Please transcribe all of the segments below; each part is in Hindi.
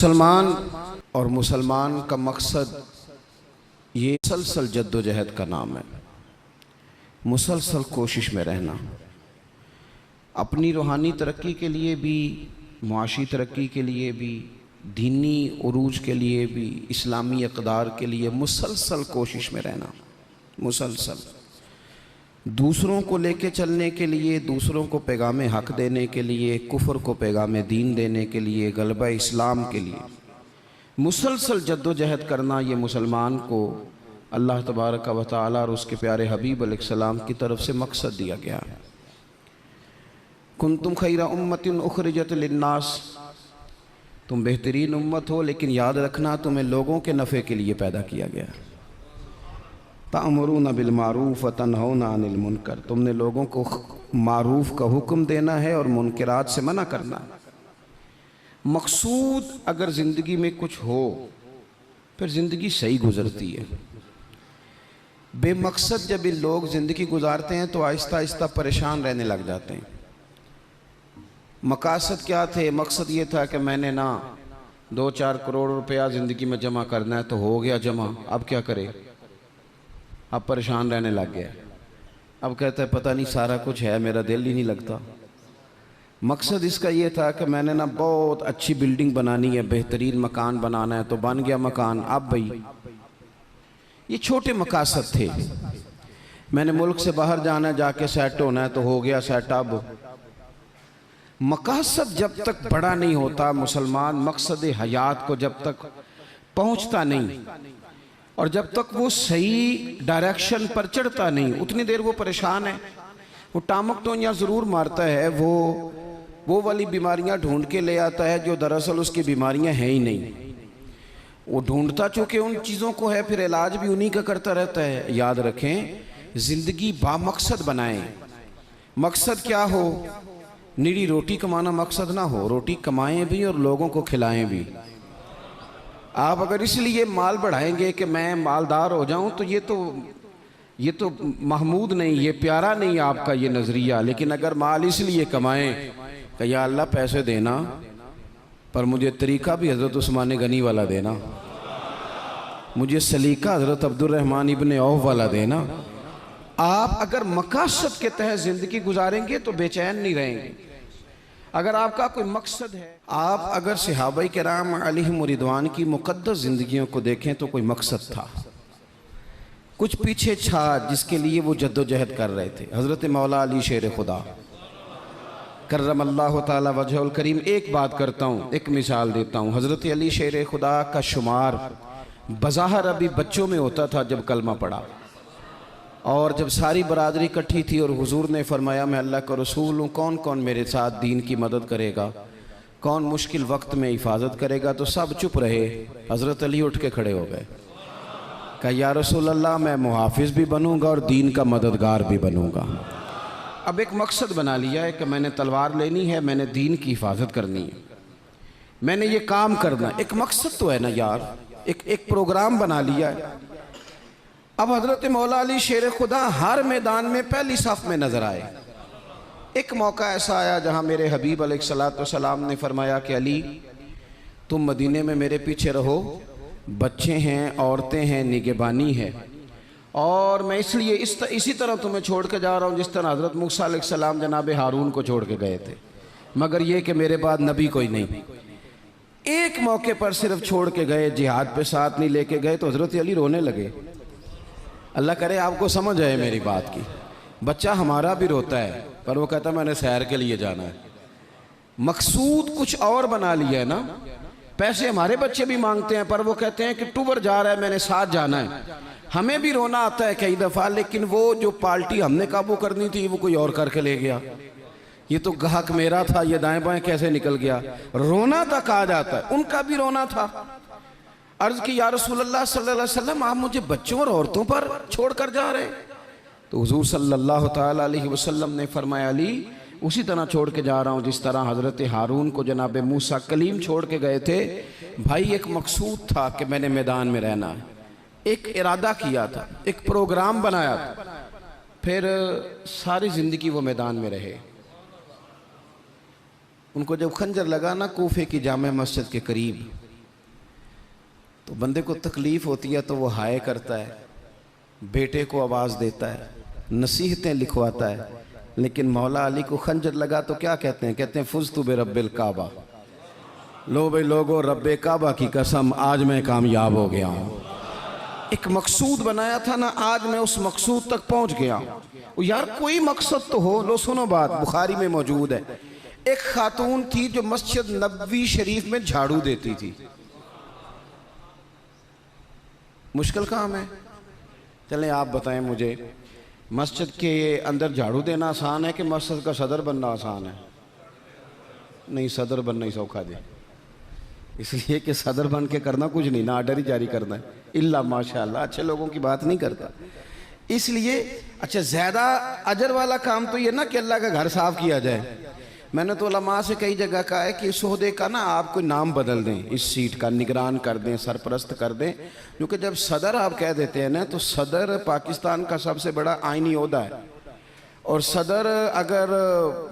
मुसलमान और मुसलमान का मकसद ये मुसलसल जद्दोजहद का नाम है। मुसलसल कोशिश में रहना, अपनी रूहानी तरक्की के लिए भी, मुआशी तरक्की के लिए भी, दीनी उरूज के लिए भी, इस्लामी इक़दार के लिए मुसलसल कोशिश में रहना। मुसलसल दूसरों को लेके चलने के लिए, दूसरों को पैगाम हक़ देने के लिए, कुफ्र को पैगाम दीन देने के लिए, गलबा इस्लाम के लिए मुसलसल जद्दोजहद करना, ये मुसलमान को अल्लाह तबारक व तआला और उसके प्यारे हबीब अलैहिस्सलाम की तरफ से मकसद दिया गया है। कुंतुम खैरा उम्मतिन उखरिजत लिन्नास, तुम बेहतरीन उम्मत हो, लेकिन याद रखना तुम्हें लोगों के नफ़े के लिए पैदा किया गया है। तअमुरूना बिल मारूफ व तनहौना अनिल मुनकर, तुमने लोगों को मारूफ का हुक्म देना है और मुनकरात से मना करना है। मकसूद अगर ज़िंदगी में कुछ हो फिर ज़िंदगी सही गुज़रती है। बेमकसद जब ये लोग ज़िंदगी गुजारते हैं तो आहिस्ता आहिस्ता परेशान रहने लग जाते हैं। मकासद क्या थे? मकसद ये था कि मैंने ना 2-4 करोड़ रुपया ज़िंदगी में जमा करना है, तो हो गया जमा, अब क्या करे? अब परेशान रहने लग गया। अब कहता है पता नहीं सारा कुछ है, मेरा दिल ही नहीं लगता। मकसद इसका ये था कि मैंने ना बहुत अच्छी बिल्डिंग बनानी है, बेहतरीन मकान बनाना है, तो बन गया मकान। अब भाई ये छोटे मकासद थे। मैंने मुल्क से बाहर जाना है, जाके सेट होना है, तो हो गया सेट। अब मकासद जब तक बड़ा नहीं होता, मुसलमान मकसद हयात को जब तक पहुंचता नहीं और जब तक वो सही डायरेक्शन पर चढ़ता नहीं, उतनी देर वो परेशान है। वो टामक टोनियाँ ज़रूर मारता है, वो वाली बीमारियां ढूंढ के ले आता है जो दरअसल उसकी बीमारियां हैं ही नहीं। वो ढूंढता चूँकि उन चीज़ों को है, फिर इलाज भी उन्हीं का करता रहता है। याद रखें, ज़िंदगी बामकसद बनाएं। मकसद क्या हो? निरी रोटी कमाना मकसद ना हो, रोटी कमाएं भी और लोगों को खिलाएं भी। आप अगर इसलिए माल बढ़ाएंगे कि मैं मालदार हो जाऊं, तो ये तो महमूद नहीं, ये प्यारा नहीं आपका ये नज़रिया। लेकिन अगर माल इसलिए कमाएं कि या अल्लाह पैसे देना, पर मुझे तरीक़ा भी हज़रत उस्मान गनी वाला देना, मुझे सलीका हज़रत अब्दुर्रहमान इब्ने औफ वाला देना। आप अगर मकासद के तहत ज़िंदगी गुजारेंगे तो बेचैन नहीं रहेंगे। अगर आपका कोई मकसद है, आप अगर सहाबाए किराम अलैहिम रिदवान की मुक़द्दस ज़िंदगियों को देखें तो कोई मकसद था, कुछ पीछे था जिसके लिए वो जद्दोजहद कर रहे थे। हज़रत मौला अली शेर खुदा करमल्लाहु ताला वजहुल करीम, एक बात करता हूँ, एक मिसाल देता हूँ। हज़रत अली शेर खुदा का शुमार बज़ाहिर अभी बच्चों में होता था जब कलमा पड़ा, और जब सारी बरादरी इकट्ठी थी और हुजूर ने फरमाया मैं अल्लाह का रसूल हूँ, कौन कौन मेरे साथ दीन की मदद करेगा, कौन मुश्किल वक्त में हिफाजत करेगा, तो सब चुप रहे। हज़रत अली उठ के खड़े हो गए, कहा या रसूल अल्लाह, मैं मुहाफिज भी बनूंगा और दीन का मददगार भी बनूंगा। अब एक मकसद बना लिया है कि मैंने तलवार लेनी है, मैंने दीन की हिफाजत करनी है, मैंने ये काम करना। एक मकसद तो है ना यार, एक प्रोग्राम बना लिया है। अब हज़रत मौला अली शेर खुदा हर मैदान में पहली सफ़ में नज़र आए। एक मौका ऐसा आया जहाँ मेरे हबीब अलैहिस्सलाम ने फरमाया कि अली, तुम मदीने में मेरे पीछे रहो, बच्चे हैं, औरतें हैं, निगहबानी है, और मैं इसलिए इसी तरह तुम्हें छोड़ के जा रहा हूँ जिस तरह हज़रत मूसा अलैहिस्सलाम जनाब हारून को छोड़ के गए थे, मगर ये कि मेरे बाद नबी कोई नहीं। एक मौके पर सिर्फ छोड़ के गए, जिहाद पे साथ नहीं लेके गए, तो हज़रत अली रोने लगे। अल्लाह करे आपको समझ आए मेरी बात की। बच्चा हमारा भी रोता है, पर वो कहता मैंने सैर के लिए जाना है। मकसूद कुछ और बना लिया है ना। पैसे हमारे बच्चे भी मांगते हैं, पर वो कहते हैं कि टूर जा रहा है, मैंने साथ जाना है। हमें भी रोना आता है कई दफ़ा, लेकिन वो जो पार्टी हमने काबू करनी थी वो कोई और करके ले गया। ये तो ग्राहक मेरा था, ये दाएं बाएं कैसे निकल गया। रोना तक आ जाता है, उनका भी रोना था। अर्ज़ की या रसूलल्लाह सल्लल्लाहु अलैहि वसल्लम, आप मुझे बच्चों और औरतों पर छोड़ कर जा रहे हैं? तो हुजूर सल्लल्लाहु ताला अलैहि वसल्लम ने फरमाया, अली उसी तरह छोड़ के जा रहा हूँ जिस तरह हज़रत हारून को जनाब मूसा कलीम छोड़ के गए थे। भाई एक मकसूद था कि मैंने मैदान में रहना है, एक इरादा किया था, एक प्रोग्राम बनाया था, फिर सारी ज़िंदगी वो मैदान में रहे। उनको जब खंजर लगा ना कूफे की जामे मस्जिद के करीब, तो बंदे को तकलीफ़ होती है तो वो हाय करता है, बेटे को आवाज़ देता है, नसीहतें लिखवाता है। लेकिन मौला अली को खंजर लगा तो क्या कहते हैं? कहते हैं फुज़ तु बिरब्बिल काबा, लो भाई लोगो रब्बे काबा की कसम आज मैं कामयाब हो गया हूँ। एक मकसूद बनाया था ना, आज मैं उस मकसूद तक पहुँच गया। यार कोई मकसद तो हो। लो सुनो बात, बुखारी में मौजूद है। एक खातून थी जो मस्जिद नबवी शरीफ में झाड़ू देती थी। मुश्किल काम है? चलें आप बताएं मुझे, मस्जिद के अंदर झाड़ू देना आसान है कि मस्जिद का सदर बनना आसान है? नहीं, सदर बनना ही सौखा दे, इसलिए कि सदर बन के करना कुछ नहीं ना, आर्डर ही जारी करना है। इल्ला माशाअल्लाह अच्छे लोगों की बात नहीं करता। इसलिए अच्छा ज़्यादा अजर वाला काम तो ये ना कि अल्लाह का घर साफ किया जाए। मैंने तो उलमा से कई जगह कहा है कि इस ओहदे का ना आप कोई नाम बदल दें, इस सीट का निगरान कर दें, सरपरस्त कर दें। क्योंकि जब सदर आप कह देते हैं ना, तो सदर पाकिस्तान का सबसे बड़ा आइनी ओहदा है। और सदर अगर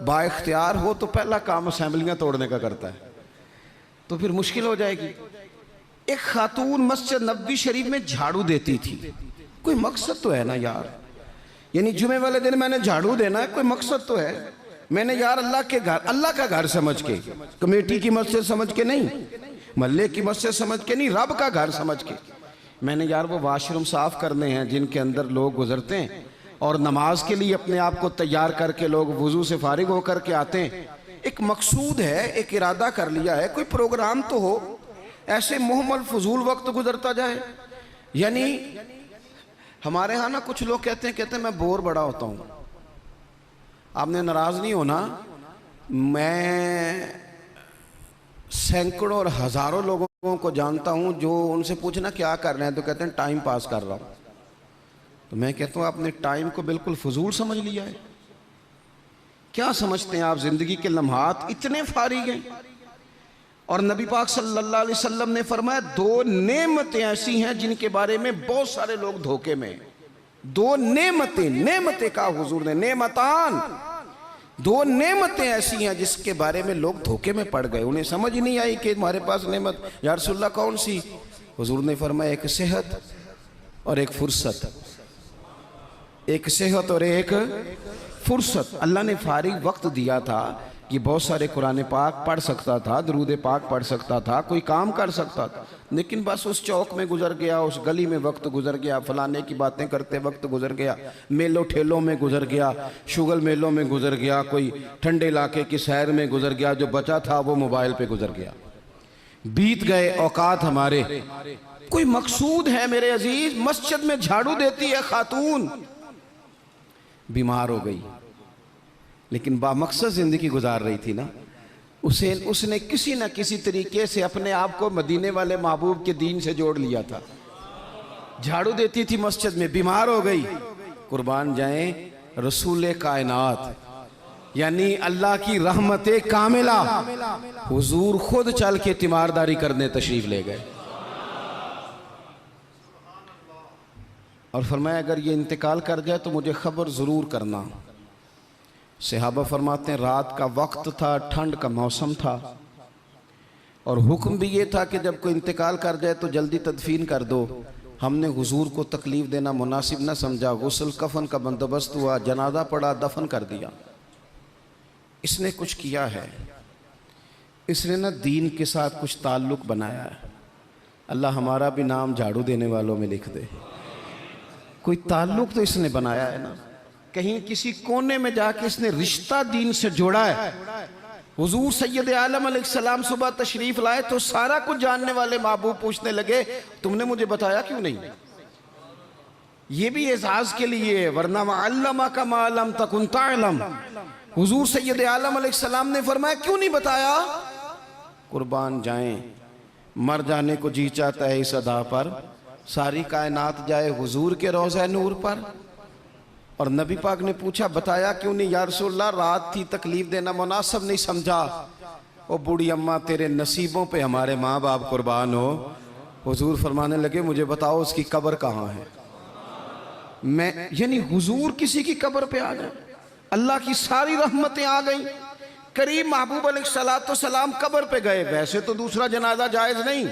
बाइख्तियार हो तो पहला काम असेंबलियाँ तोड़ने का करता है, तो फिर मुश्किल हो जाएगी। एक खातून मस्जिद नबवी शरीफ में झाड़ू देती थी। कोई मकसद तो है ना यार, यानी जुमे वाले दिन मैंने झाड़ू देना है, कोई मकसद तो है। मैंने यार अल्लाह के घर, अल्लाह का घर समझ के, कमेटी की मस्जिद समझ के नहीं, महल्ले की मस्जिद समझ के नहीं, रब का घर समझ के मैंने यार वो वाशरूम साफ करने हैं जिनके अंदर लोग गुजरते हैं और नमाज के लिए अपने आप को तैयार करके लोग वुजू से फारिग होकर के आते हैं। एक मकसूद है, एक इरादा कर लिया है, कोई प्रोग्राम तो हो। ऐसे मुहम्मल फजूल वक्त गुजरता जाए। यानी हमारे यहाँ ना कुछ लोग कहते हैं मैं बोर बड़ा होता हूँ। आपने नाराज़ नहीं होना, मैं सैकड़ों और हज़ारों लोगों को जानता हूँ जो उनसे पूछना क्या कर रहे हैं तो कहते हैं टाइम पास कर रहा हूँ। तो मैं कहता हूँ आपने टाइम को बिल्कुल फजूल समझ लिया है। क्या समझते हैं आप? ज़िंदगी के लम्हात इतने फारिग हैं। और नबी पाक सल्लल्लाहु अलैहि वसल्लम ने फरमाया दो नेमतें ऐसी हैं जिनके बारे में बहुत सारे लोग धोखे में। दो नेमतें, नेमतें का हुजूर ने नेमतान, दो नेमतें ऐसी हैं जिसके बारे में लोग धोखे में पड़ गए। उन्हें समझ ही नहीं आई कि हमारे पास नेमत या रसूलल्लाह कौन सी? हुजूर ने फरमाया एक सेहत और एक फुर्सत, एक सेहत और एक फुर्सत। अल्लाह ने फारिग वक्त दिया था कि बहुत सारे कुरान पाक पढ़ सकता था, दरूद पाक पढ़ सकता था, कोई काम कर सकता था, लेकिन बस उस चौक में गुजर गया, उस गली में वक्त गुजर गया, फलाने की बातें करते वक्त गुजर गया, मेलों ठेलों में गुजर गया, शुगल मेलों में गुजर गया, कोई ठंडे इलाके की सैर में गुजर गया, जो बचा था वो मोबाइल पे गुजर गया। बीत गए औकात हमारे। कोई मकसूद है मेरे अजीज? मस्जिद में झाड़ू देती है खातून, बीमार हो गई लेकिन बामकसद जिंदगी गुजार रही थी ना। उसने किसी न किसी तरीके से अपने आप को मदीने वाले महबूब के दीन से जोड़ लिया था। झाड़ू देती थी मस्जिद में, बीमार हो गई। कुर्बान जाएं रसूल कायनात यानी अल्लाह की रहमत कामिला, हुजूर खुद चल के तीमारदारी करने तशरीफ ले गए और फरमाया अगर ये इंतकाल कर जाए तो मुझे खबर ज़रूर करना। सहाबा फरमाते हैं रात का वक्त था, ठंड का मौसम था और हुक्म भी ये था कि जब कोई इंतकाल कर जाए तो जल्दी तदफीन कर दो। हमने हुजूर को तकलीफ़ देना मुनासिब न समझा, गुस्ल कफन का बंदोबस्त हुआ, जनाजा पड़ा, दफन कर दिया। इसने कुछ किया है, इसने ना दीन के साथ कुछ ताल्लुक़ बनाया है। अल्लाह हमारा भी नाम झाड़ू देने वालों में लिख दे। कोई ताल्लुक़ तो इसने बनाया है ना, कहीं किसी कोने में जाके इसने रिश्ता दीन से जोड़ा है। हुजूर सैयद आलम अलैहिस्सलाम सुबह तशरीफ लाए तो सारा कुछ जानने वाले महबूब पूछने लगे तुमने मुझे बताया क्यों नहीं? ये भी एजाज के लिए, वरना अल्लमा का मालम तकुन तालम। हुजूर सैयद आलम अलैहिस्सलाम ने फरमाया क्यों नहीं बताया? कुर्बान जाएं, मर जाने को जी चाहता है इस अदा पर, सारी कायनात जाए हुजूर के रोज़ा नूर पर। और नबी पाक ने पूछा बताया क्यों नहीं? या रसूलल्लाह रात थी, तकलीफ देना मुनासिब नहीं समझा। ओ बूढ़ी अम्मा तेरे नसीबों पे हमारे माँ बाप कुर्बान हो। हुजूर फरमाने लगे मुझे बताओ उसकी कब्र कहाँ है? मैं यानी हुजूर किसी की कब्र पे आ जाए, अल्लाह की सारी रहमतें आ गई। करीम महबूब अलैहिस्सलाम कब्र पे गए, वैसे तो दूसरा जनाजा जायज़ नहीं,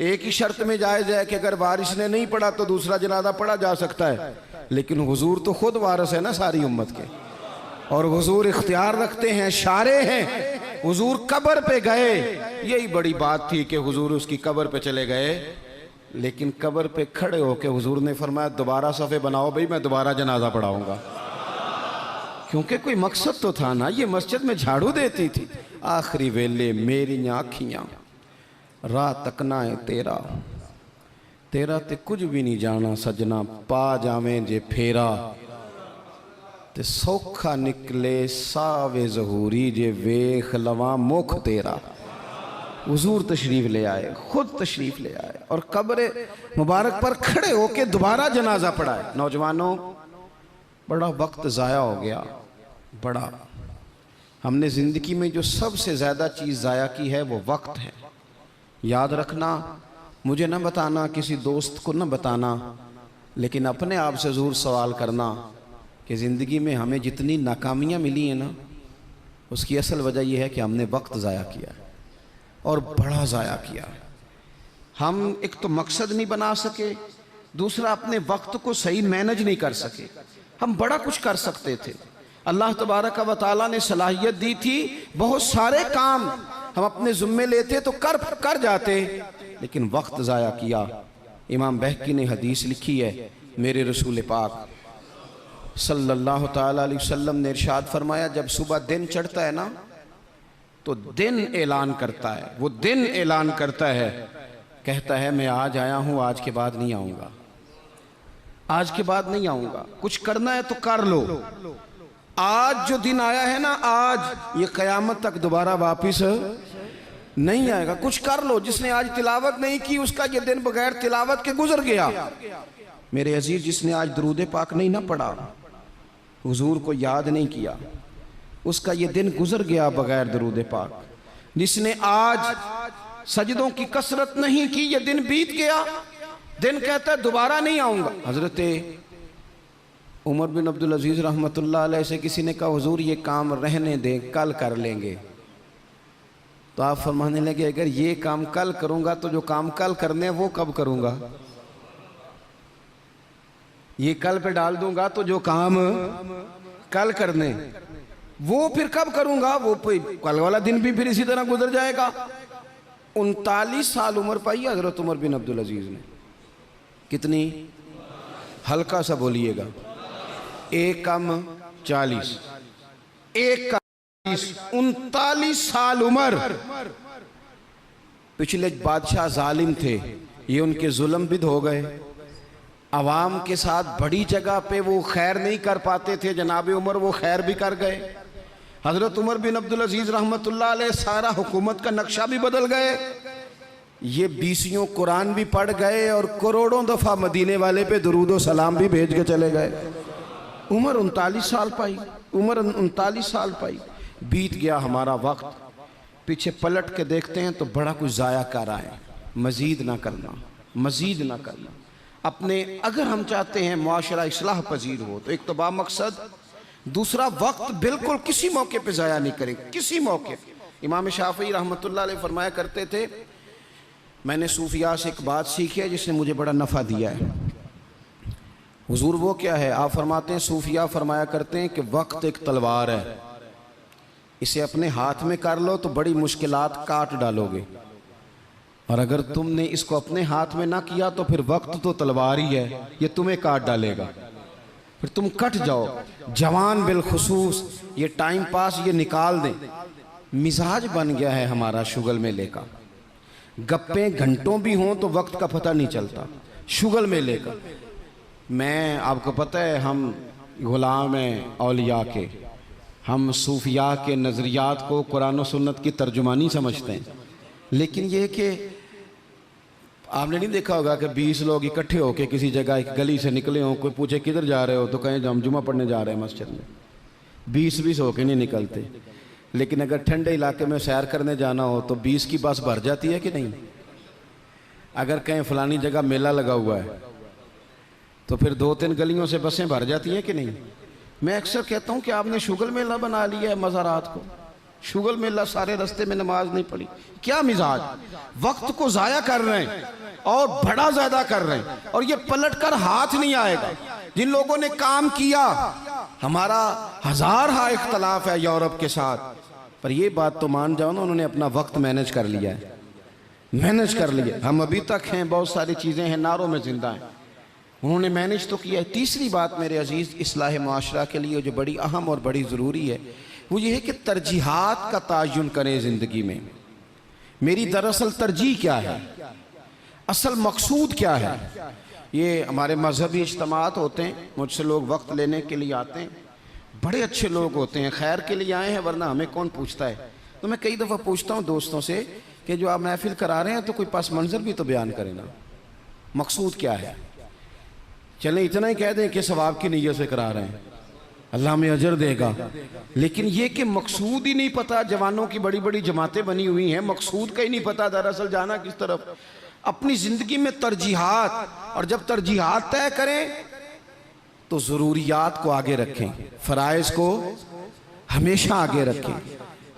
एक ही शर्त में जायज़ है कि अगर वारिस ने नहीं पढ़ा तो दूसरा जनाजा पढ़ा जा सकता है, लेकिन हुजूर तो खुद वारिस है ना सारी उम्मत के, और हुजूर इख्तियार रखते हैं, शारे हैं। हुजूर कब्र पे गए, यही बड़ी बात थी कि हुजूर उसकी कब्र पे चले गए, लेकिन कब्र पे खड़े होके हुजूर ने फरमाया दोबारा सफ़े बनाओ भाई, मैं दोबारा जनाजा पढ़ाऊंगा। क्योंकि कोई मकसद तो था ना, ये मस्जिद में झाड़ू देती थी। आखिरी वेले मेरी आँखियाँ राह तकना है तेरा, तेरा ते कुछ भी नहीं जाना सजना, पा जावें जे फेरा ते सौखा निकले सावे जहूरी, जे वेख लवा मुख तेरा। हुजूर तशरीफ ले आए, खुद तशरीफ ले आए और कब्र मुबारक पर खड़े होके दोबारा जनाजा पढ़ाए। नौजवानों, बड़ा वक्त ज़ाया हो गया, बड़ा। हमने ज़िंदगी में जो सबसे ज़्यादा चीज़ ज़ाया की है वो वक्त है। याद रखना, मुझे न बताना, किसी दोस्त को न बताना, लेकिन अपने आप से ज़रूर सवाल करना कि ज़िंदगी में हमें जितनी नाकामियाँ मिली हैं ना, उसकी असल वजह यह है कि हमने वक्त ज़ाया किया है, और बड़ा ज़ाया किया है। हम एक तो मकसद नहीं बना सके, दूसरा अपने वक्त को सही मैनेज नहीं कर सके। हम बड़ा कुछ कर सकते थे, अल्लाह तबारक व तआला ने सलाहियत दी थी, बहुत सारे काम हम अपने ज़िम्मे लेते तो कर जाते, लेकिन वक्त ज़ाया किया। इमाम बहकी ने हदीस लिखी है, मेरे रसूल पाक सल्लल्लाहु ताला अलैहि वसल्लम ने इरशाद फरमाया, जब सुबह दिन चढ़ता है ना तो दिन ऐलान करता है, वो दिन ऐलान करता है, कहता है मैं आज आया हूँ, आज के बाद नहीं आऊँगा, आज के बाद नहीं आऊँगा। कुछ करना है तो कर लो, आज जो दिन आया है ना, आज ये क़यामत तक दोबारा वापिस नहीं आएगा। कुछ कर लो। जिसने आज तिलावत नहीं की उसका ये दिन बगैर तिलावत के गुजर गया। मेरे अजीज, जिसने आज दरूद पाक नहीं ना पढ़ा, हुजूर को याद नहीं किया, उसका ये दिन गुजर गया बगैर दरूद पाक। जिसने आज सजदों की कसरत नहीं की, ये दिन बीत गया। दिन कहता है दोबारा नहीं आऊँगा। हज़रत उमर बिन अब्दुल अजीज़ रहमतुल्लाह अलैह से किसी ने कहा, हुजूर ये काम रहने दें, कल कर लेंगे। तो आप फरमाने लगे, अगर ये काम कल करूँगा तो जो काम कल करने वो कब करूँगा? ये कल पे डाल दूंगा तो जो काम कल करने वो फिर कब करूँगा? वो कल वाला दिन भी फिर इसी तरह गुजर जाएगा। 39 साल उम्र पाई हज़रत उमर बिन अब्दुल अजीज़ ने। कितनी? हल्का सा बोलिएगा। 1 कम 40, 1 का 39 साल उम्र। पिछले बादशाह जालिम थे, ये उनके जुल्म बिद हो गए। अवाम के साथ बड़ी जगह पे वो खैर नहीं कर पाते थे, जनाब उमर वो खैर भी कर गए। हज़रत उमर बिन अब्दुल अजीज़ रहमतुल्लाह अलैह सारा हुकूमत का नक्शा भी बदल गए। ये 20 कुरान भी पढ़ गए और करोड़ों दफ़ा मदीने वाले पे दुरूद व सलाम भी भेज के चले गए। उम्र 39 साल पाई, उम्र 39 साल पाई। बीत गया हमारा वक्त। पीछे पलट के देखते हैं तो बड़ा कुछ ज़ाया कर आए। मज़ीद ना करना, मज़ीद ना करना। अपने अगर हम चाहते हैं मुआशरा इस्लाह पजीर हो तो एक तो बामकसद, दूसरा वक्त बिल्कुल किसी मौके पे ज़ाया नहीं करें, किसी मौके। इमाम शाफ़ी रहमतुल्लाह अलैह फरमाया करते थे, मैंने सूफिया से एक बात सीखी है जिसने मुझे बड़ा नफ़ा दिया है। हुजूर वो क्या है? आप फरमाते हैं, सूफिया फरमाया करते हैं कि वक्त एक तलवार है, इसे अपने हाथ में कर लो तो बड़ी मुश्किलात काट डालोगे, और अगर तुमने इसको अपने हाथ में ना किया तो फिर वक्त तो तलवार ही है, ये तुम्हें काट डालेगा, फिर तुम कट जाओ। जवान बिलखुसूस ये टाइम पास ये निकाल दें। मिजाज बन गया है हमारा शुगल मेले का। गप्पे घंटों भी हों तो वक्त का पता नहीं चलता। शुगल मेले का, मैं आपको पता है हम गुलाम हैं औलिया के, हम सूफिया के नज़रियात को कुरान और सुन्नत की तर्जुमानी समझते हैं। लेकिन ये कि आपने नहीं देखा होगा कि 20 लोग इकट्ठे होकर किसी जगह एक गली से निकले हों, कोई पूछे किधर जा रहे हो तो कहें हम जुमा पढ़ने जा रहे हैं मस्जिद में। 20-20 होके नहीं निकलते। लेकिन अगर ठंडे इलाके में सैर करने जाना हो तो 20 की बस भर जाती है कि नहीं? अगर कहीं फलानी जगह मेला लगा हुआ है तो फिर 2-3 गलियों से बसें भर जाती हैं कि नहीं? मैं अक्सर कहता हूँ कि आपने शुगल मेला बना लिया है मज़ारात को। शुगल मेला सारे रास्ते में नमाज नहीं पढ़ी, क्या मिजाज, वक्त को जाया कर रहे हैं और बड़ा ज्यादा कर रहे हैं, और ये पलट कर हाथ नहीं आएगा। जिन लोगों ने काम किया, हमारा हजार हा इख्तलाफ है यूरोप के साथ, पर ये बात तो मान जाओ ना, उन्होंने अपना वक्त मैनेज कर लिया है, मैनेज कर लिया। हम अभी तक हैं, बहुत सारी चीजें हैं, नारों में जिंदा हैं, उन्होंने मैनेज तो किया है। तीसरी बात मेरे अजीज, इस्लाह माशरा के लिए जो बड़ी अहम और बड़ी ज़रूरी है वो ये है कि तरजीहात का तयन करें ज़िंदगी में। मेरी दरअसल तरजीह क्या है, असल मकसूद क्या है। ये हमारे मजहबी इज्तिमात होते हैं, मुझसे लोग वक्त लेने के लिए आते हैं, बड़े अच्छे लोग होते हैं, खैर के लिए आए हैं, वरना हमें कौन पूछता है। तो मैं कई दफ़ा पूछता हूँ दोस्तों से कि जो आप महफिल करा रहे हैं तो कोई पास मंजर भी तो बयान करें ना, मकसूद क्या है। चलें इतना ही कह दें कि सवाब की नीयत से करा रहे हैं, अल्लाह में अजर देगा, लेकिन ये कि मकसूद ही नहीं पता। जवानों की बड़ी बड़ी जमातें बनी हुई हैं, मकसूद का ही नहीं पता दरअसल जाना किस तरफ। अपनी ज़िंदगी में तरजीहात, और जब तरजीहात तय करें तो ज़रूरियात को आगे रखें, फ़राइज़ को हमेशा आगे रखें।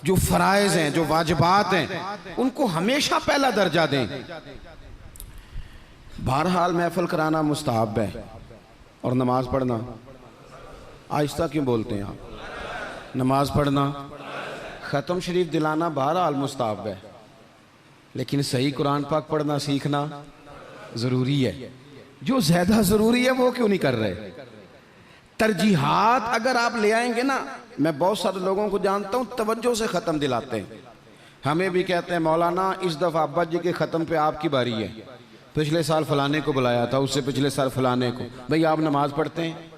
जो फ़राइज़ हैं, जो वाजिबात हैं, उनको हमेशा पहला दर्जा दें। बहरहाल महफिल कराना मुस्तहब है, और नमाज पढ़ना, आहिस्ता क्यों बोलते हैं आप, नमाज पढ़ना, ख़त्म शरीफ दिलाना बहरहाल मुस्तहब है, लेकिन सही कुरान पाक पढ़ना सीखना ज़रूरी है। जो ज़्यादा ज़रूरी है वो क्यों नहीं कर रहे। तरजीहात अगर आप ले आएंगे ना, मैं बहुत सारे लोगों को जानता हूँ तवज्जो से ख़त्म दिलाते हैं, हमें भी कहते हैं मौलाना इस दफ़ा अब्बा जी के ख़त्म पे आपकी बारी है, पिछले साल फलाने को बुलाया था, उससे पिछले साल फलाने को। भाई आप नमाज पढ़ते हैं,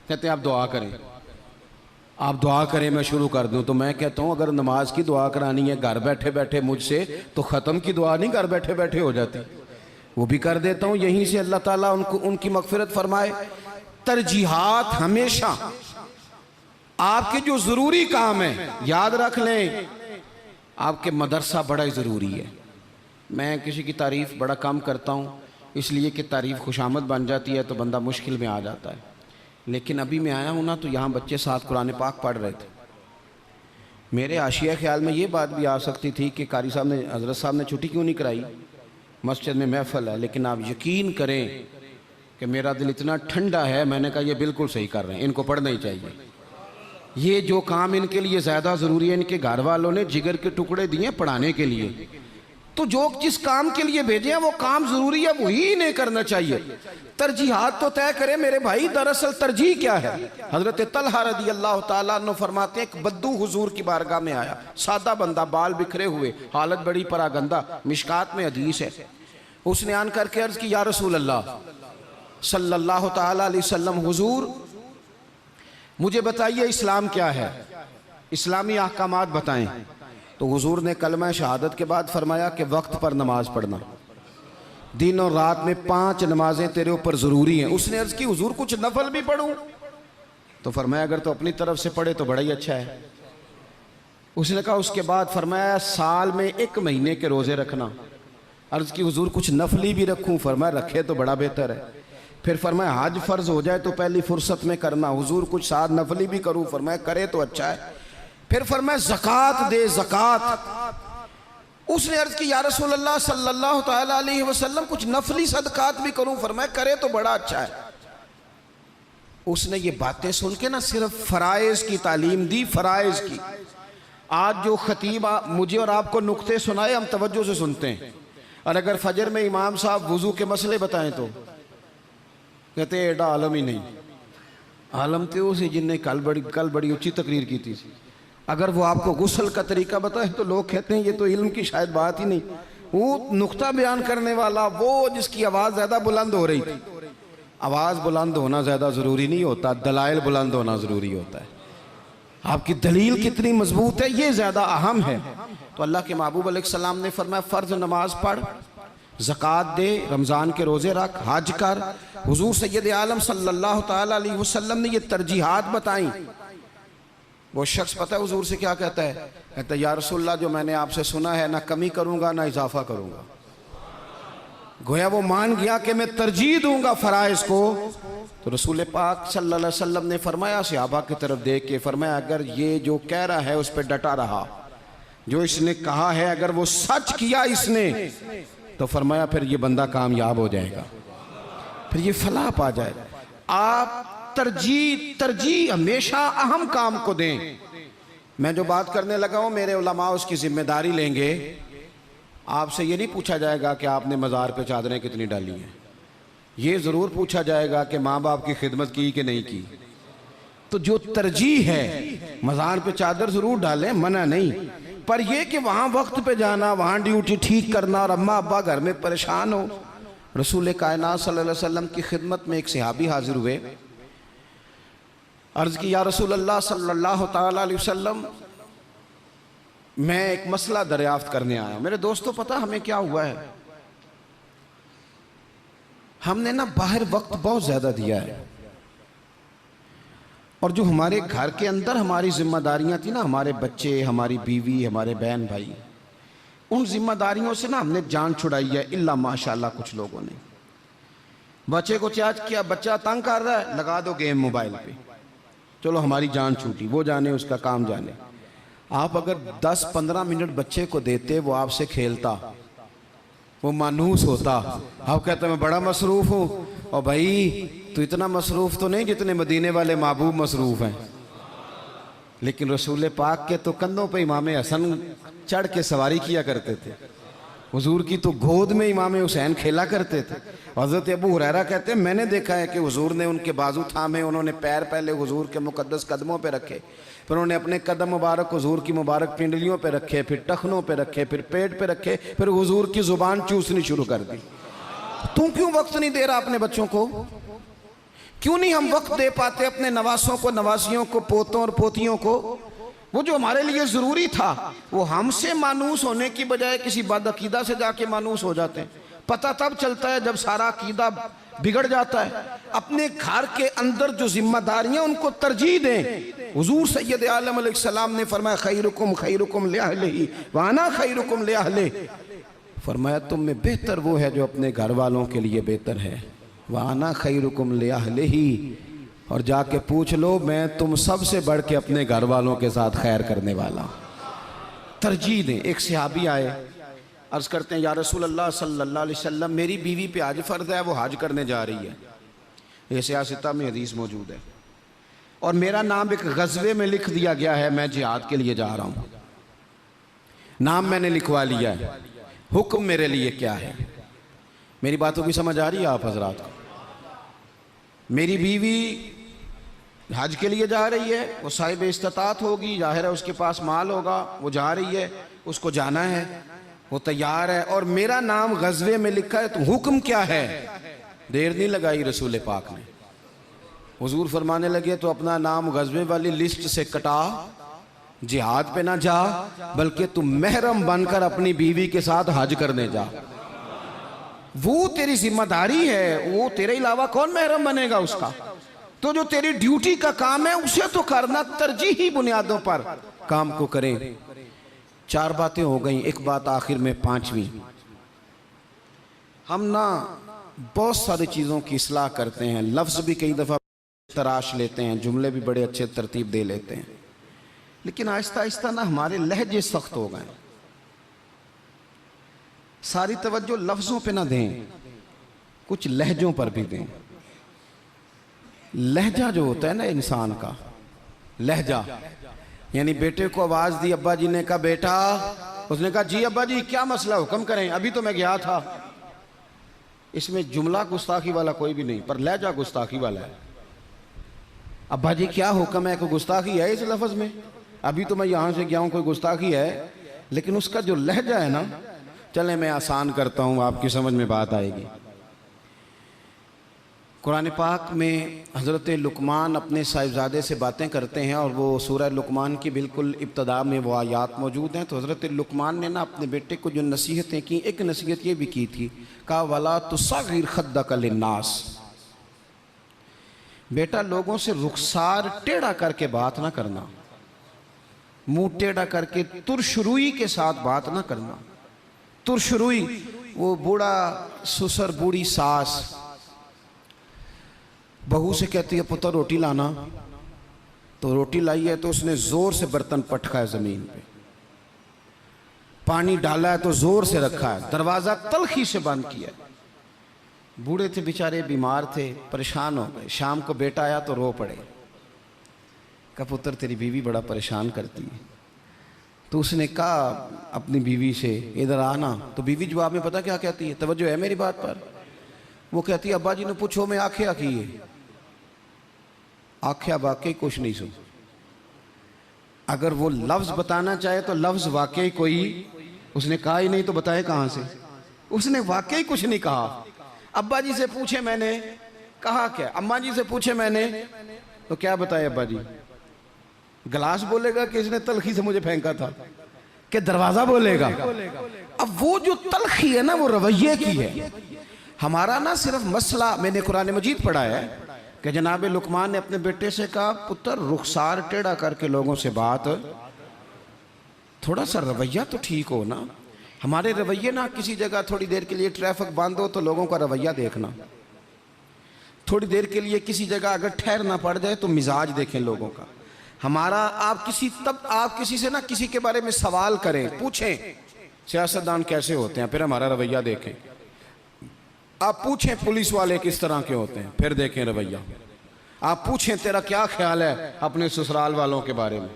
कहते हैं आप दुआ करें, आप दुआ करें मैं शुरू कर दूं। तो मैं कहता हूं अगर नमाज की दुआ करानी है घर बैठे बैठे मुझसे, तो ख़त्म की दुआ नहीं घर बैठे बैठे हो जाती, वो भी कर देता हूं यहीं से, अल्लाह ताला उनको उनकी मगफिरत फरमाए। तरजीहात हमेशा आपके जो ज़रूरी काम है, याद रख लें, आपके मदरसा बड़ा ही ज़रूरी है। मैं किसी की तारीफ़ बड़ा कम करता हूँ, इसलिए कि तारीफ़ खुशामद बन जाती है तो बंदा मुश्किल में आ जाता है। लेकिन अभी मैं आया हूँ ना, तो यहाँ बच्चे साथ कुरान पाक पढ़ रहे थे। मेरे आशिया ख्याल में ये बात भी आ सकती थी कि कारी साहब ने, हज़रत साहब ने छुट्टी क्यों नहीं कराई, मस्जिद में महफिल है। लेकिन आप यकीन करें कि मेरा दिल इतना ठंडा है, मैंने कहा ये बिल्कुल सही कर रहे हैं, इनको पढ़ना ही चाहिए। ये जो काम इनके लिए ज़्यादा ज़रूरी है, इनके घर वालों ने जिगर के टुकड़े दिए पढ़ाने के लिए, तो जो जिस काम के लिए भेजे हैं वो काम ज़रूरी है, वही नहीं करना चाहिए। तरजीहात तो तय करें मेरे भाई। दरअसल तरजीह क्या है, हज़रत तलहा रज़ी अल्लाह ताला अन्हु फरमाते हैं, एक बद्दू हुजूर की बारगाह में आया, सादा बंदा, बाल बिखरे हुए, हालत बड़ी परागंदा, मिशकात में हदीस है। उसने आन करके अर्ज़ की, या रसूल अल्लाह सल्लल्लाहु ताला अलैहि वसल्लम, हुजूर मुझे बताइए इस्लाम क्या है, इस्लामी अहकामात बताएं। तो हुजूर ने कलमा शहादत के बाद फरमाया कि वक्त पर नमाज पढ़ना, दिन और रात में 5 नमाजें तेरे ऊपर ज़रूरी हैं। उसने अर्ज़ की, हुजूर कुछ नफल भी पढ़ूं? तो फरमाया अगर तो अपनी तरफ से पढ़े तो बड़ा ही अच्छा है। उसने कहा, उसके बाद फरमाया साल में 1 महीने के रोज़े रखना। अर्ज़ की, हुजूर कुछ नफली भी रखूं? फरमाया रखे तो बड़ा बेहतर है। फिर फरमाया हज फ़र्ज़ हो जाए तो पहली फुर्सत में करना। हुजूर कुछ साथ नफली भी करूं? फरमाया करे तो अच्छा है। फिर फरमाया ज़कात दे, ज़कात। उसने अर्ज़ की, या रसूल अल्लाह सल्लल्लाहु तआला अलैहि वसल्लम कुछ नफली सदकात भी करूं? फरमाया करे तो बड़ा अच्छा है। उसने ये बातें सुन के ना सिर्फ फ़राइज़ की तालीम दी, फ़राइज़ की। आज जो खतीब मुझे और आपको नुक्ते सुनाए, हम तवज्जो से सुनते हैं, और अगर फजर में इमाम साहब वुज़ू के मसले बताएं तो कहते हैं एडा आलम ही नहीं। आलम तो उसी जिनने कल बड़ी ऊंची तकरीर की थी। अगर वो आपको गुस्ल का तरीका बताए तो लोग कहते हैं ये तो इल्म की शायद बात ही नहीं। वो नुक्ता बयान करने वाला, वो जिसकी आवाज़ ज़्यादा बुलंद हो रही थी। आवाज़ बुलंद होना ज़्यादा ज़रूरी नहीं होता, दलाइल बुलंद होना ज़रूरी होता है। आपकी दलील कितनी मजबूत है ये ज़्यादा अहम है। तो अल्लाह के महबूब अलैहिस्सलाम ने फरमाया फ़र्ज़ नमाज पढ़, ज़कात दे, रमज़ान के रोज़े रख, हज कर। हुज़ूर सैयद आलम सल्लल्लाहु तआला अलैहि वसल्लम ने ये तरजीहात बताई। वो शख्स पता है हुज़ूर से क्या कहता है? कहता है, या रसूलल्लाह जो मैंने आपसे सुना है ना कमी करूँगा ना इजाफा करूँगा। गोया वो मान गया कि मैं तरजीह दूंगा फ़राइज़ को। तो रसूल पाक सल्लल्लाहु अलैहि वसल्लम ने फरमाया, सहाबा की तरफ देख के फरमाया, अगर ये जो कह रहा है उस पर डटा रहा जो इसने कहा है अगर वो सच किया इसने तो फरमाया फिर ये बंदा कामयाब हो जाएगा, फिर ये फलाह पा जाएगा। आप तरजीह हमेशा अहम काम को दें। मैं जो बात करने लगा हूं मेरे उलमा उसकी जिम्मेदारी लेंगे। आपसे ये नहीं पूछा जाएगा कि आपने मज़ार पे चादरें कितनी डाली हैं, ये ज़रूर पूछा जाएगा कि माँ बाप की खिदमत की कि नहीं की। तो जो तरजीह है मज़ार पे चादर ज़रूर डालें, मना नहीं, पर यह कि वहाँ वक्त पे जाना, वहाँ ड्यूटी ठीक करना और अम्मा अब्बा घर में परेशान हो। रसूल कायनात सल्लल्लाहु अलैहि वसल्लम की खिदमत में एक सहाबी हाजिर हुए, अर्ज़ की या रसूल अल्लाह सल्लल्लाहु तआला अलैहि वसल्लम, मैं एक मसला दरियाफ्त करने आया। मेरे दोस्तों पता हमें क्या हुआ है, हमने ना बाहर वक्त बहुत ज़्यादा दिया है और जो हमारे घर के अंदर हमारी जिम्मेदारियां थी ना, हमारे बच्चे, हमारी बीवी, हमारे बहन भाई, उन जिम्मेदारियों से ना हमने जान छुड़ाई है। इल्ला माशाल्लाह कुछ लोगों ने बच्चे को चार्ज किया, बच्चा तंग कर रहा है, लगा दो गेम मोबाइल पे, चलो हमारी जान छूटी, वो जाने उसका काम जाने। आप अगर 10-15 मिनट बच्चे को देते, वो आपसे खेलता, वो मानूस होता। आप कहते मैं बड़ा मसरूफ़ हूँ, और भाई तो इतना मसरूफ़ तो नहीं जितने मदीने वाले महबूब मसरूफ़ हैं। लेकिन रसूल पाक के तो कंधों पे इमाम हसन चढ़ के सवारी किया करते थे, हुजूर की तो गोद में इमाम हुसैन खेला करते थे। हज़रत अबू हुरैरा कहते हैं मैंने देखा है कि हुजूर ने उनके बाजू थामे, उन्होंने पैर पहले हुजूर के मुकद्दस कदमों पे रखे, फिर उन्होंने अपने कदम मुबारक हुजूर की मुबारक पिंडलियों पे रखे, फिर टखनों पे रखे, फिर पेट पे रखे, फिर हुजूर की ज़ुबान चूसनी शुरू कर दी। तू क्यों वक्त नहीं दे रहा अपने बच्चों को? क्यों नहीं हम वक्त दे पाते अपने नवासों को, नवासियों को, पोतों और पोतियों को? वो जो हमारे लिए ज़रूरी था वो हमसे मानूस होने की बजाय किसी बदअकीदा से जाके मानूस हो जाते हैं। पता तब चलता है जब सारा अकीदा बिगड़ जाता है। अपने घर के अंदर जो जिम्मेदारियां उनको तरजीह दें। हुजूर सैयद आलम अलैहिस्सलाम ने फरमाया खैरुकुम खैरुकुम लिअहलिही व अना खैरुकुम लिअहलिही, फरमाया तुम में बेहतर वो है जो अपने घर वालों के लिए बेहतर है। व अना खैरुकुम लिअहलिही, और जाके पूछ लो मैं तुम सबसे बढ़ के अपने घर वालों के साथ खैर करने वाला। तरजीह दें। एक सहाबी आए, अर्ज़ करते हैं या रसूल अल्लाह सल्लल्लाहु अलैहि वसल्लम, मेरी बीवी पे हज फ़र्ज़ है, वो हज करने जा रही है, ये सियासता में हदीस मौजूद है, और मेरा नाम एक गज़वे में लिख दिया गया है, मैं जिहाद के लिए जा रहा हूँ, नाम मैंने लिखवा लिया है, हुक्म मेरे लिए क्या है? मेरी बातों की समझ आ रही है आप हजरात को? मेरी बीवी हज के लिए जा रही है, वो साहिब इस्तात होगी, जाहिर है उसके पास माल होगा, वो जा रही है, उसको जाना है, वो तैयार है, और मेरा नाम गज़वे में लिखा है, तो हुक्म क्या है? देर नहीं लगाई रसूल पाक ने, हुजूर फरमाने लगे तो अपना नाम गज़वे वाली लिस्ट से कटा, जिहाद पे ना जा, बल्कि तुम महरम बनकर अपनी बीवी के साथ हज करने जा। वो तेरी जिम्मेदारी है, वो तेरे अलावा कौन महरम बनेगा उसका? तो जो तेरी ड्यूटी का काम है उसे तो करना, तरजीही बुनियादों पर काम को करें। 4 बातें हो गई, एक बात आखिर में 5वीं। हम ना बहुत सारी चीज़ों की इस्लाह करते हैं, लफ्ज़ भी कई दफ़ा तराश लेते हैं, जुमले भी बड़े अच्छे तरतीब दे लेते हैं, लेकिन आहिस्ता आहिस्ता ना हमारे लहजे सख्त हो गए। सारी तवज्जो लफ्ज़ों पे ना दें, कुछ लहजों पर भी दें। लहजा जो होता है ना इंसान का, लहजा यानी बेटे को आवाज़ दी, अब्बा जी ने कहा बेटा, उसने कहा जी अब्बा जी क्या मसला, हुक्म करें, अभी तो मैं गया था। इसमें जुमला गुस्ताखी वाला कोई भी नहीं, पर लहजा गुस्ताखी वाला है। अब्बा जी क्या हुक्म है? कोई गुस्ताखी है इस लफ्ज़ में? अभी तो मैं यहाँ से गया हूँ, कोई गुस्ताखी है? लेकिन उसका जो लहजा है ना, चलें मैं आसान करता हूँ, आपकी समझ में बात आएगी। कुरान पाक में हज़रत लुकमान अपने साहिबजादे से बातें करते हैं, और वो सूरह लुकमान की बिल्कुल इब्तदा में वो आयात मौजूद हैं। तो हज़रत लुकमान ने ना अपने बेटे को जो नसीहतें की, एक नसीहत ये भी की थी, कहा वला तुसग़िर खद्दक लिन्नास, बेटा लोगों से रुखसार टेढ़ा करके बात ना करना, मुंह टेढ़ा करके तुरशरुई के साथ बात ना करना। तुरशरुई, वो बूढ़ा ससुर बूढ़ी सास बहू से कहती है पुत्र रोटी लाना, तो रोटी लाई है तो उसने जोर से बर्तन पटका है ज़मीन पे, पानी डाला है तो जोर से रखा है, दरवाज़ा तलखी से बंद किया। बूढ़े थे बेचारे, बीमार थे, परेशान हो गए। शाम को बेटा आया तो रो पड़े, कहा पुत्र तेरी बीवी बड़ा परेशान करती है। तो उसने कहा अपनी बीवी से इधर आना। तो बीवी जवाब में पता क्या कहती है, तवज्जो है मेरी बात पर, वो कहती है अब्बा जी ने पूछो मैं आख्या की है, आख्या वाकई कुछ नहीं सुन। अगर वो लफ्ज बताना चाहे तो लफ्ज वाकई कोई उसने कहा ही नहीं, तो बताए कहां से, उसने वाकई कुछ नहीं कहा। अब्बा जी से पूछे मैंने, कहा क्या, अम्मा जी से पूछे मैंने, तो क्या बताए अब्बा जी, गिलास बोलेगा कि इसने तलखी से मुझे फेंका था, कि दरवाजा बोलेगा। अब वो जो तलखी है ना वो रवैये की है। हमारा ना सिर्फ मसला, मैंने कुरान मजीद पढ़ा है कि जनाब लुकमान ने अपने बेटे से कहा पुत्र रुखसार टेढ़ा करके लोगों से बात, थोड़ा सा रवैया तो ठीक हो ना। हमारे रवैये ना, किसी जगह थोड़ी देर के लिए ट्रैफिक बंद हो तो लोगों का रवैया देखना, थोड़ी देर के लिए किसी जगह अगर ठहरना पड़ जाए तो मिजाज देखें लोगों का। हमारा आप किसी से ना किसी के बारे में सवाल करें, पूछें सियासतदान कैसे होते हैं, फिर हमारा रवैया देखें। आप पूछें पुलिस वाले किस तरह के होते हैं, फिर देखें रवैया। आप पूछें तेरा क्या ख्याल है अपने ससुराल वालों के बारे में,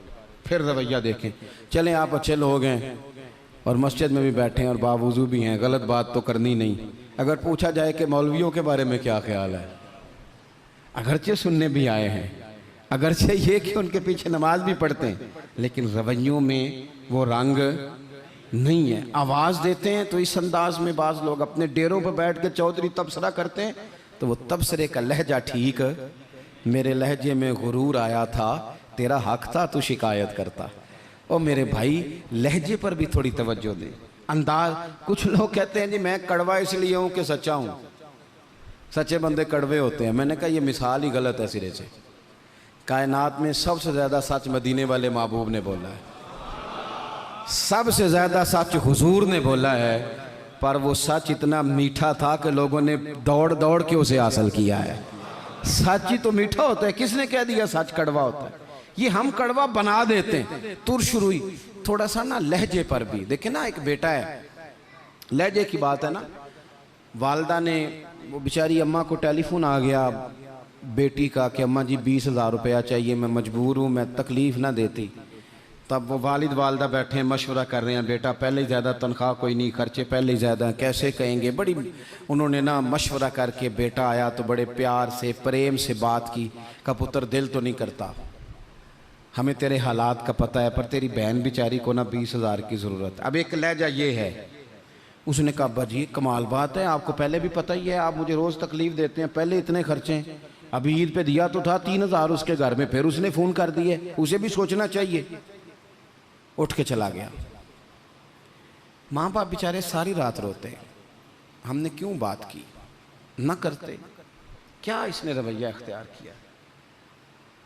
फिर रवैया देखें। चलें आप अच्छे लोग हैं और मस्जिद में भी बैठे हैं और बावजूद भी हैं, गलत बात तो करनी नहीं। अगर पूछा जाए कि मौलवियों के बारे में क्या ख्याल है, अगरचे सुनने भी आए हैं, अगरचे ये कि उनके पीछे नमाज भी पढ़ते हैं, लेकिन रवैयों में वो रंग नहीं है। आवाज़ देते हैं तो इस अंदाज में बाज़ लोग अपने डेरों पर बैठ के चौधरी तबसरा करते हैं, तो वो तबसरे का लहजा ठीक, मेरे लहजे में गुरूर आया था, तेरा हक था तू शिकायत करता। और मेरे भाई लहजे पर भी थोड़ी तवज्जो दे, अंदाज। कुछ लोग कहते हैं जी मैं कड़वा इसलिए हूँ कि सच्चा हूँ, सच्चे बंदे कड़वे होते हैं। मैंने कहा ये मिसाल ही गलत है सिरे से। कायनात में सबसे ज़्यादा सच मदीने वाले महबूब ने बोला है, सबसे ज़्यादा सच हुजूर ने बोला है, पर वो सच इतना मीठा था कि लोगों ने दौड़ दौड़ के उसे हासिल किया है। सच ही तो मीठा होता है, किसने कह दिया सच कड़वा होता है, ये हम कड़वा बना देते हैं। तुरशुरुई थोड़ा सा ना लहजे पर भी देखे ना, एक बेटा है, लहजे की बात है ना, वालदा ने, वो बेचारी अम्मा को टेलीफोन आ गया बेटी का कि अम्मा जी 20,000 रुपया चाहिए, मैं मजबूर हूँ, मैं तकलीफ़ ना देती। तब वो वालिद वालदा बैठे हैं, मशवरा कर रहे हैं, बेटा पहले ही ज़्यादा तनख्वाह कोई नहीं, खर्चे पहले ही ज़्यादा, कैसे कहेंगे। बड़ी उन्होंने ना मशवरा करके, बेटा आया तो बड़े प्यार से प्रेम से बात की, का पुत्र दिल तो नहीं करता, हमें तेरे हालात का पता है, पर तेरी बहन बेचारी को ना 20,000 की ज़रूरत। अब एक लहजा ये है, उसने कहा अब्बा जी कमाल बात है, आपको पहले भी पता ही है, आप मुझे रोज़ तकलीफ़ देते हैं, पहले इतने खर्चे, अभी ईद पे दिया तो था 3,000 उसके घर में, फिर उसने फ़ोन कर दिए, उसे भी सोचना चाहिए। उठ के चला गया। माँ बाप बेचारे सारी रात रोते, हमने क्यों बात की, ना करते, क्या इसने रवैया इख्तियार किया।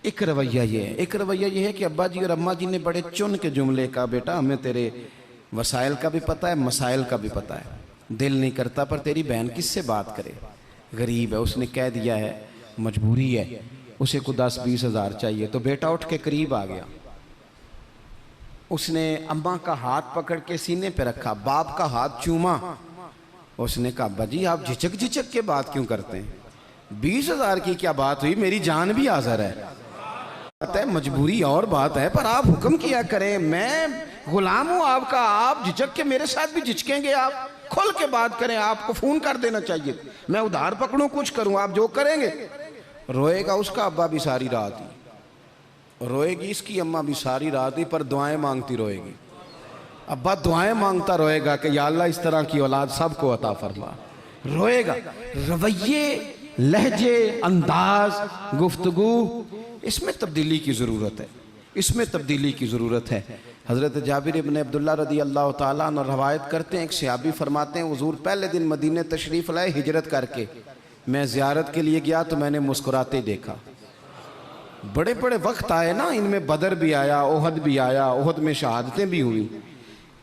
एक रवैया ये है, एक रवैया ये है कि अब्बा जी और अम्मा जी ने बड़े चुन के जुमले का, बेटा हमें तेरे वसाइल का भी पता है, मसाइल का भी पता है, दिल नहीं करता, पर तेरी बहन किससे बात करे, गरीब है, उसने कह दिया है मजबूरी है, उसे को 10-20 हज़ार चाहिए। तो बेटा उठ के करीब आ गया, उसने अम्मा का हाथ पकड़ के सीने पे रखा, बाप का हाथ चूमा। उसने कहा अब्बा जी आप झिझक झिझक के बात क्यों करते हैं, 20,000 की क्या बात हुई, मेरी जान भी हाज़िर है, बात है मजबूरी और बात है, पर आप हुक्म किया करें, मैं गुलाम हूँ आपका, आप झिझक के मेरे साथ भी झिझकेंगे, आप खुल के बात करें, आपको फ़ोन कर देना चाहिए, मैं उधार पकड़ूँ कुछ करूँ, आप जो करेंगे। रोएगा उसका अब्बा भी सारी रात ही, रोएगी इसकी अम्मा भी सारी रात ही, पर दुआएं मांगती रोएगी। अब्बा दुआएं मांगता रोएगा कि या अल्लाह इस तरह की औलाद सबको अता फरमा। रोएगा, रवैये, लहजे, अंदाज, गुफ्तगू, इसमें तब्दीली की ज़रूरत है, इसमें तब्दीली की ज़रूरत है। हज़रत जाबिर इब्न अब्दुल्ला रदी अल्लाह ताला अन्हु रवायत करते हैं, एक सहाबी फरमाते हैं हुज़ूर पहले दिन मदीने तशरीफ़ लाए हिजरत करके, मैं ज़ियारत के लिए गया तो मैंने मुस्कुराते देखा। बड़े बड़े वक्त आए ना, इनमें बदर भी आया, ओहद भी आया, ओहद में शहादतें भी हुई,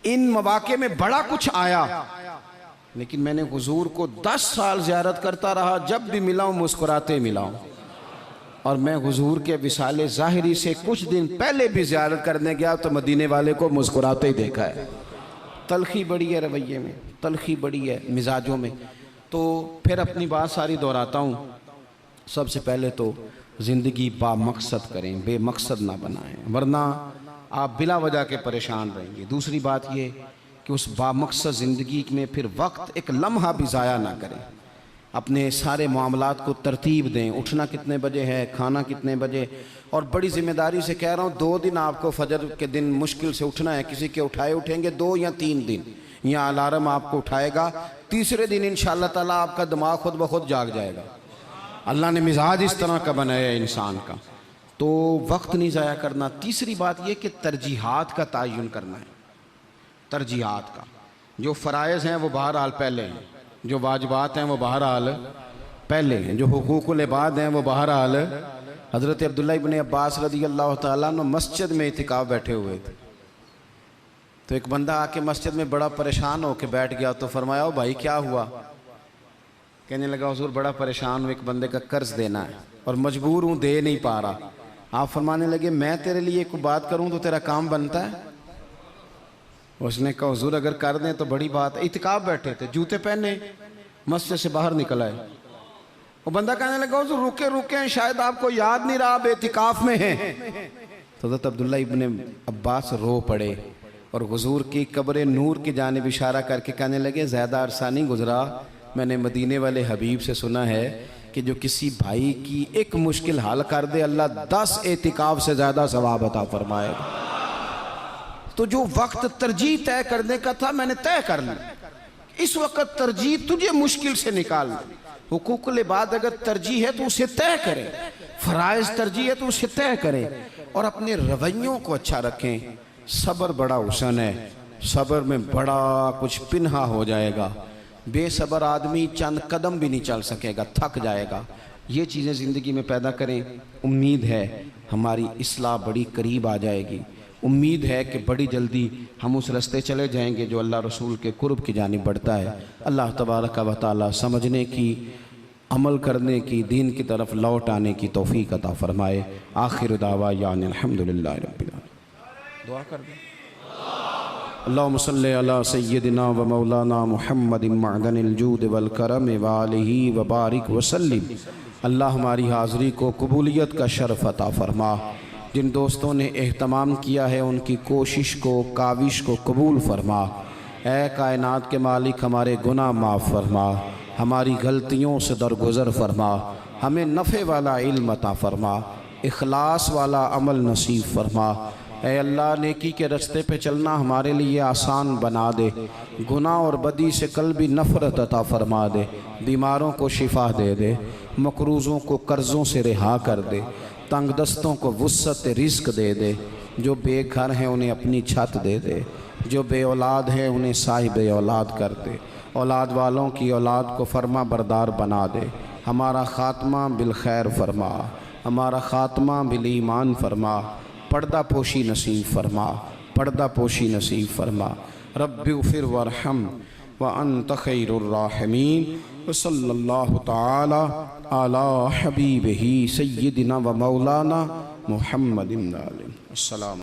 इन मौक़े में बड़ा कुछ आया, लेकिन मैंने हुजूर को 10 साल ज़ियारत करता रहा, जब भी मिलाऊं मुस्कुराते मिलाऊं। और मैं हुजूर के विसाले ज़ाहिरी से कुछ दिन पहले भी ज़ियारत करने गया तो मदीने वाले को मुस्कुराते ही देखा है। तलखी बड़ी है रवैये में, तलखी बड़ी है मिजाजों में। तो फिर अपनी बात सारी दोहराता हूँ। सबसे पहले तो ज़िंदगी बामकसद करें, बेमकसद ना बनाएं, वरना आप बिला वजह के परेशान रहेंगे। दूसरी बात ये कि उस बामकसद ज़िंदगी में फिर वक्त एक लम्हा भी ज़ाया ना करें। अपने सारे मामलात को तरतीब दें, उठना कितने बजे है, खाना कितने बजे। और बड़ी ज़िम्मेदारी से कह रहा हूँ, 2 दिन आपको फजर के दिन मुश्किल से उठना है। किसी के उठाए उठेंगे 2 या 3 दिन, या अलार्म आपको उठाएगा, तीसरे दिन इंशाअल्लाह ताला आपका दिमाग खुद ब खुद जाग जाएगा। अल्लाह ने मिजाज इस तरह का बनाया है इंसान का। तो वक्त नहीं ज़ाया करना। तीसरी बात यह कि तरजीहात का तयन करना है। तरजीहात का, जो फ़राइज़ हैं वो बहरहाल पहले हैं, जो वाजिबात हैं वो बहरहाल पहले हैं, जो हुकूकुल इबाद हैं वो बहरहाल। हज़रत अब्दुल्लाह इब्न अब्बास रज़ी अल्लाह तआला अन्हु मस्जिद में इतिकाफ़ बैठे हुए थे। तो एक बंदा आके मस्जिद में बड़ा परेशान होकर बैठ गया। तो फरमाया, ओ भाई क्या हुआ? कहने लगा, हुज़ूर बड़ा परेशान हूँ, एक बंदे का कर्ज देना है और मजबूर हूँ, दे नहीं पा रहा। आप फरमाने लगे, मैं तेरे लिए कोई बात करूँ तो तेरा काम बनता है? उसने कहा, हुज़ूर अगर कर दें तो बड़ी बात है। इतिकाफ़ बैठे थे, जूते पहने मस्जिद से बाहर निकल आए। वो बंदा कहने लगा, हुज़ूर रुके रुके, शायद आपको याद नहीं रहा, आप इतिकाफ़ में हैं। तो हज़रत अब्दुल्लाह इब्न अब्बास रो पड़े और हुज़ूर की कब्र नूर की जानिब इशारा करके कहने लगे, ज़्यादा अरसा नहीं गुजरा, मैंने मदीने वाले हबीब से सुना है कि जो किसी भाई की एक मुश्किल हल कर दे, अल्लाह 10 एतिकाफ़ से ज़्यादा सवाब अता फरमाएगा। तो जो वक्त तरजीह तय करने का था मैंने तय कर लिया। इस वक्त तरजीह तुझे मुश्किल से निकाल। हुकूकुल इबाद अगर तरजीह है तो उसे तय करें, फ़राइज़ तरजीह है तो उसे तय करें, और अपने रवैयों को अच्छा रखें। सब्र बड़ा हुसन है, सब्र में बड़ा कुछ पिन्हा हो जाएगा। बेसब्र आदमी चंद कदम भी नहीं चल सकेगा, थक जाएगा। ये चीज़ें ज़िंदगी में पैदा करें। उम्मीद है हमारी इस्लाह बड़ी करीब आ जाएगी। उम्मीद है कि बड़ी जल्दी हम उस रास्ते चले जाएंगे जो अल्लाह रसूल के कुर्ब की जानिब बढ़ता है। अल्लाह तबारक व तआला समझने की, अमल करने की, दीन की तरफ लौट आने की तौफीक अता फरमाए। आखिर दावा यानी अल्हम्दुलिल्लाह रब्बिल आलमीन। दुआ कर दें। अल्लाहुम्मा सल्लि अला सय्यदिना व मौलाना मुहम्मदिन मअदनिल जूद वल करम व आलिहि व बारिक व सल्लिम। अल्लाह हमारी हाज़िरी को कबूलियत का शर्फ़ अता फरमा। जिन दोस्तों ने एहतमाम किया है उनकी कोशिश को, काविश को कबूल फरमा। ऐ कायनात के मालिक, हमारे गुनाह माफ़ फरमा, हमारी गलतियों से दरगुज़र फरमा, हमें नफ़े वाला इल्म अता फरमा, इखलास वाला अमल नसीब फरमा। ऐ अल्लाह, नेकी के रास्ते पे चलना हमारे लिए आसान बना दे। गुनाह और बदी से कल्बी नफ़रत अता फरमा दे। बीमारों को शिफा दे दे, मकरूज़ों को कर्ज़ों से रिहा कर दे, तंग दस्तों को वुस्अत रिज़्क़ दे दे। जो बेघर हैं उन्हें अपनी छत दे दे, जो बे औलाद हैं उन्हें साहिब औलाद कर दे। औलाद वालों की औलाद को फरमा बरदार बना दे। हमारा ख़ात्मा बिल खैर फरमा, हमारा ख़ात्मा बिल ईमान फरमा। पर्दा पोशी नसीब फरमा, पर्दा पोशी नसीब फरमा। रब्बि ग़फ़िर वरहम व अन्त खैरुर राहिमीन। व सल्लल्लाहु तआला अला हबीबिही सय्यिदिना व मौलाना मुहम्मदिन। अस्सलाम।